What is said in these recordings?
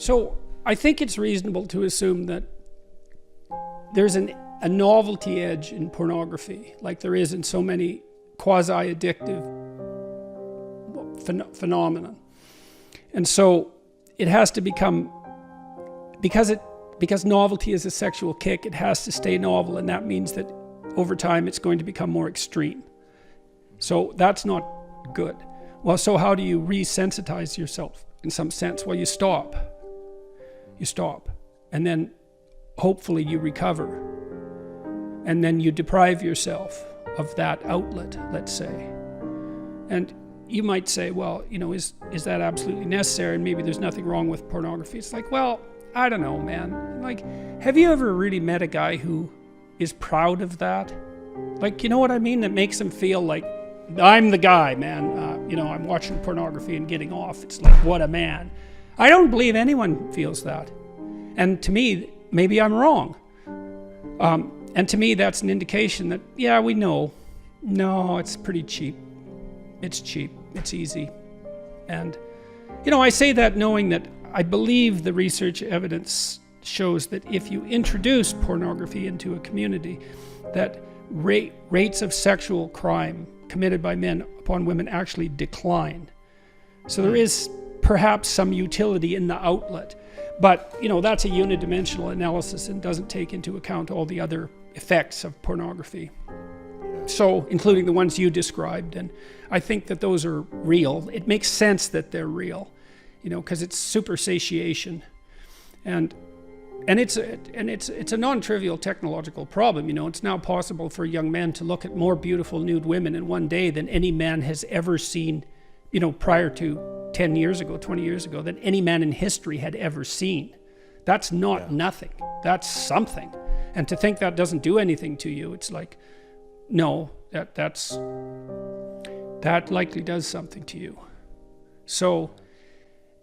So I think it's reasonable to assume that there's a novelty edge in pornography, like there is in so many quasi-addictive phenomena. And so it has to become, because novelty is a sexual kick, it has to stay novel, and that means that over time it's going to become more extreme. So that's not good. Well, so how do you resensitize yourself in some sense? Well, you stop. You stop. And then hopefully you recover. And then you deprive yourself of that outlet, let's say. And you might say, well, you know, is that absolutely necessary? And maybe there's nothing wrong with pornography. It's like, well, I don't know, man. Like, have you ever really met a guy who is proud of that? Like, you know what I mean? That makes him feel like, I'm the guy, man. You know, I'm watching pornography and getting off. It's like, what a man. I don't believe anyone feels that. And to me, maybe I'm wrong. And to me, that's an indication that, yeah, we know. No, it's pretty cheap. It's cheap. It's easy. And, you know, I say that knowing that I believe the research evidence shows that if you introduce pornography into a community, that rates of sexual crime committed by men upon women actually decline. So there is perhaps some utility in the outlet. But, you know, that's a unidimensional analysis and doesn't take into account all the other effects of pornography. So, including the ones you described, and I think that those are real. It makes sense that they're real, you know, because it's super satiation, and it's a non-trivial technological problem. You know, it's now possible for young men to look at more beautiful nude women in one day than any man has ever seen, you know, prior to 10 years ago, 20 years ago, than any man in history had ever seen. That's not nothing. That's something. And to think that doesn't do anything to you, it's like, no, that likely does something to you. So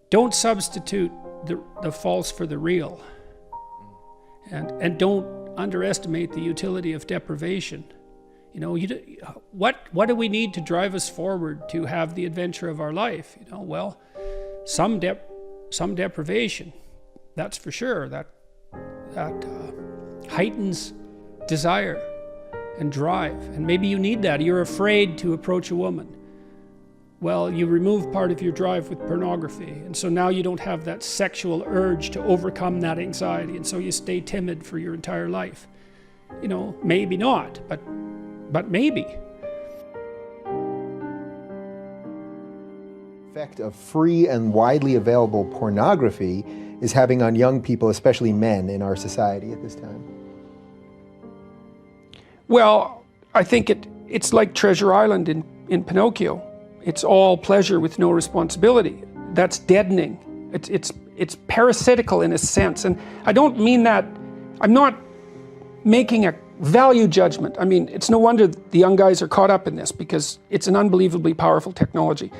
don't substitute the false for the real. And don't underestimate the utility of deprivation. You know, what do we need to drive us forward to have the adventure of our life? You know, well, some deprivation, that's for sure. That heightens desire and drive, and maybe you need that. You're afraid to approach a woman. Well, you remove part of your drive with pornography, and so now you don't have that sexual urge to overcome that anxiety, and so you stay timid for your entire life. You know, maybe not, but maybe. Effect of free and widely available pornography is having on young people, especially men in our society at this time? Well, I think it's like Treasure Island in Pinocchio. It's all pleasure with no responsibility. That's deadening. It's parasitical in a sense, and I don't mean that. I'm not making a value judgment. I mean, it's no wonder the young guys are caught up in this, because it's an unbelievably powerful technology.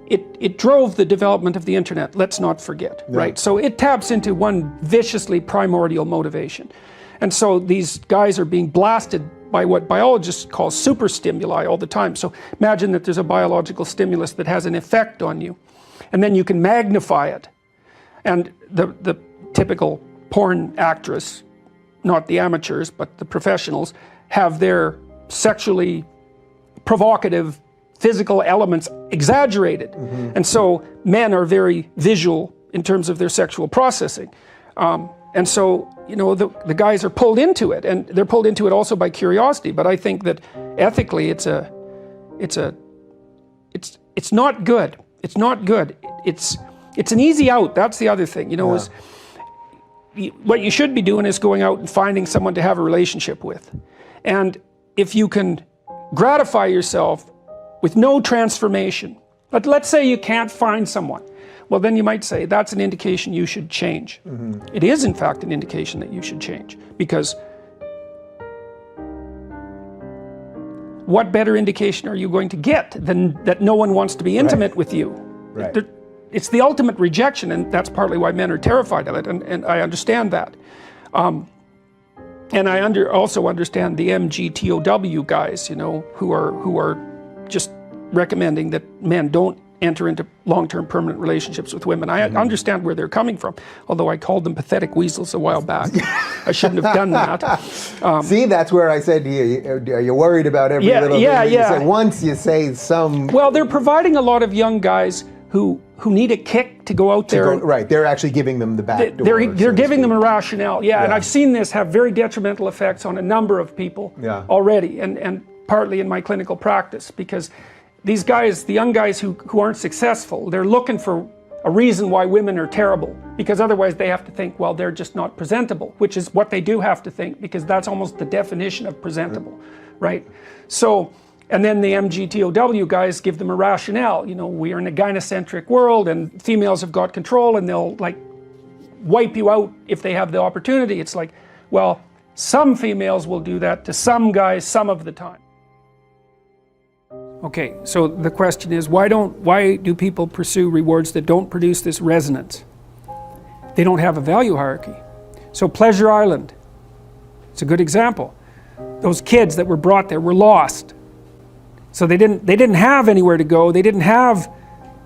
It drove the development of the internet, let's not forget, right? So it taps into one viciously primordial motivation. And so these guys are being blasted by what biologists call super stimuli all the time. So imagine that there's a biological stimulus that has an effect on you, and then you can magnify it. And the typical porn actress, not the amateurs, but the professionals, have their sexually provocative physical elements exaggerated. And so men are very visual in terms of their sexual processing. And so, you know, the guys are pulled into it, and they're pulled into it also by curiosity. But I think that ethically it's not good. It's not good. It's an easy out. That's the other thing, you know, is what you should be doing is going out and finding someone to have a relationship with. And if you can gratify yourself with no transformation, but let's say you can't find someone, well, then you might say that's an indication you should change. It is, in fact, an indication that you should change, because what better indication are you going to get than that no one wants to be intimate with you? It's the ultimate rejection, and that's partly why men are terrified of it, and I understand that. And I also understand the MGTOW guys, you know, who are just recommending that men don't enter into long-term permanent relationships with women. I understand where they're coming from, although I called them pathetic weasels a while back. I shouldn't have done that. See, that's where I said to you, are you worried about every little thing that you say? Once you say some... Well, they're providing a lot of young guys who need a kick to go out there. Right, they're actually giving them the back door. They're giving them a rationale, and I've seen this have very detrimental effects on a number of people already, and partly in my clinical practice, because these guys, the young guys who aren't successful, they're looking for a reason why women are terrible, because otherwise they have to think, well, they're just not presentable, which is what they do have to think, because that's almost the definition of presentable, right? So, and then the MGTOW guys give them a rationale. You know, we are in a gynocentric world and females have got control and they'll like wipe you out if they have the opportunity. It's like, well, some females will do that to some guys some of the time. Okay, so the question is, why do people pursue rewards that don't produce this resonance? They don't have a value hierarchy. So Pleasure Island, it's a good example. Those kids that were brought there were lost. So they didn't have anywhere to go. They didn't have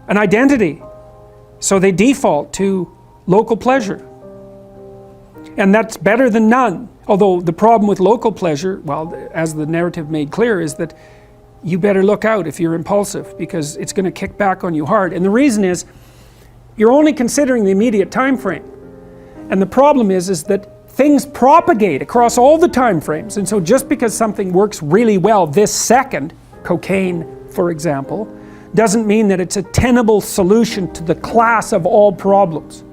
an identity. So they default to local pleasure. And that's better than none. Although the problem with local pleasure, well, as the narrative made clear, is that you better look out if you're impulsive, because it's going to kick back on you hard. And the reason is, you're only considering the immediate time frame. And the problem is that things propagate across all the time frames. And so just because something works really well this second, cocaine, for example, doesn't mean that it's a tenable solution to the class of all problems.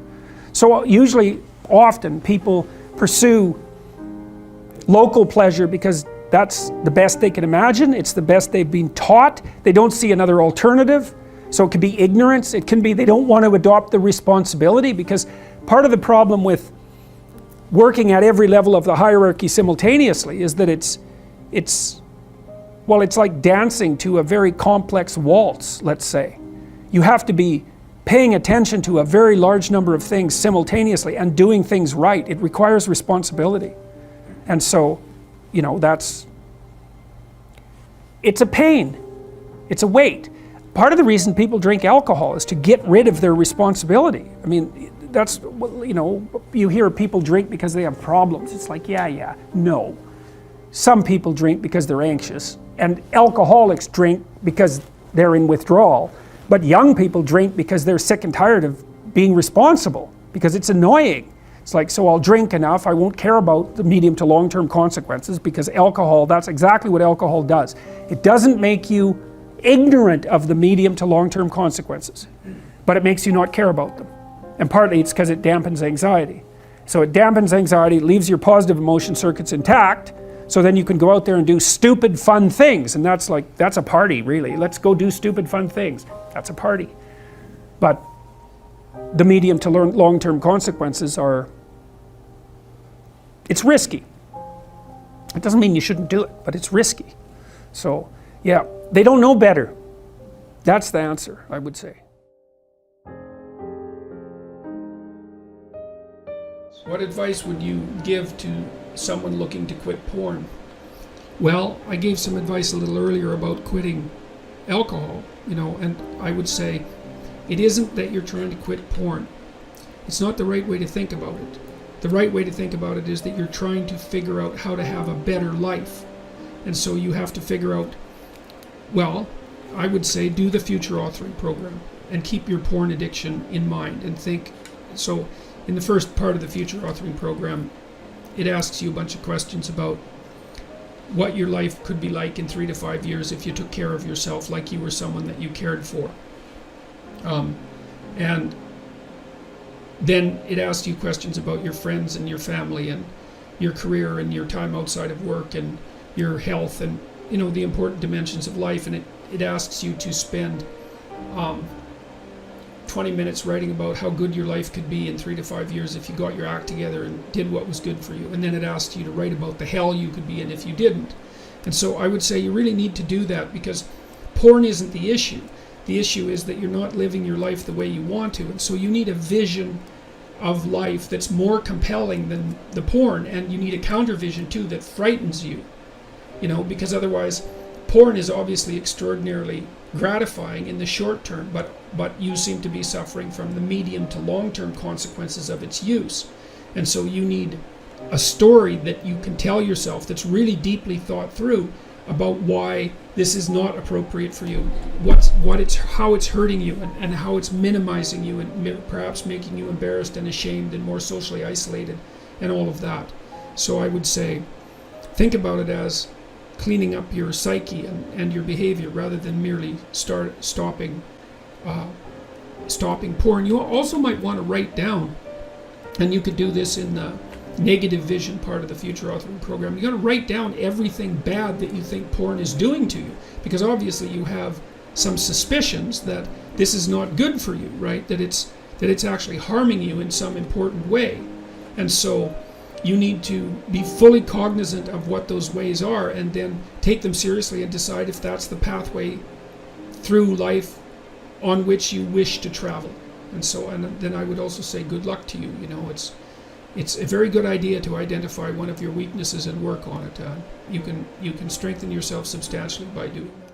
So usually, often, people pursue local pleasure because that's the best they can imagine, it's the best they've been taught, they don't see another alternative. So it can be ignorance, it can be they don't want to adopt the responsibility, because part of the problem with working at every level of the hierarchy simultaneously is that it's like dancing to a very complex waltz, let's say. You have to be paying attention to a very large number of things simultaneously and doing things right. It requires responsibility. And so, you know, it's a pain. It's a weight. Part of the reason people drink alcohol is to get rid of their responsibility. I mean, that's, you know, you hear people drink because they have problems. It's like, no. Some people drink because they're anxious, and alcoholics drink because they're in withdrawal. But young people drink because they're sick and tired of being responsible, because it's annoying. It's like, so I'll drink enough, I won't care about the medium to long-term consequences, because alcohol, that's exactly what alcohol does. It doesn't make you ignorant of the medium to long-term consequences, but it makes you not care about them. And partly it's because it dampens anxiety. So it dampens anxiety, leaves your positive emotion circuits intact, so then you can go out there and do stupid fun things. And that's a party, really. Let's go do stupid fun things. That's a party. But the medium to long-term consequences it's risky. It doesn't mean you shouldn't do it, but it's risky. So, yeah, they don't know better. That's the answer, I would say. What advice would you give to someone looking to quit porn? Well, I gave some advice a little earlier about quitting alcohol, you know, and I would say it isn't that you're trying to quit porn. It's not the right way to think about it. The right way to think about it is that you're trying to figure out how to have a better life. And so you have to figure out, well, I would say do the future authoring program and keep your porn addiction in mind and think. So in the first part of the future authoring program, it asks you a bunch of questions about what your life could be like in 3 to 5 years if you took care of yourself like you were someone that you cared for. And then it asks you questions about your friends and your family and your career and your time outside of work and your health and, you know, the important dimensions of life. And it asks you to spend 20 minutes writing about how good your life could be in 3 to 5 years if you got your act together and did what was good for you. And then it asks you to write about the hell you could be in if you didn't. And so I would say you really need to do that, because porn isn't the issue. The issue is that you're not living your life the way you want to. And so you need a vision of life that's more compelling than the porn, and you need a counter vision too that frightens you, you know, because otherwise porn is obviously extraordinarily gratifying in the short term, but you seem to be suffering from the medium to long-term consequences of its use. And so you need a story that you can tell yourself that's really deeply thought through about why this is not appropriate for you, how it's hurting you, and how it's minimizing you, and perhaps making you embarrassed and ashamed and more socially isolated, and all of that. So I would say, think about it as cleaning up your psyche and your behavior, rather than merely stopping porn. You also might want to write down, and you could do this in the negative vision part of the future authoring program. You got to write down everything bad that you think porn is doing to you, because obviously you have some suspicions that this is not good for you, right? That it's actually harming you in some important way. And so you need to be fully cognizant of what those ways are, and then take them seriously and decide if that's the pathway through life on which you wish to travel. And then I would also say good luck to you. It's a very good idea to identify one of your weaknesses and work on it. You can strengthen yourself substantially by doing that.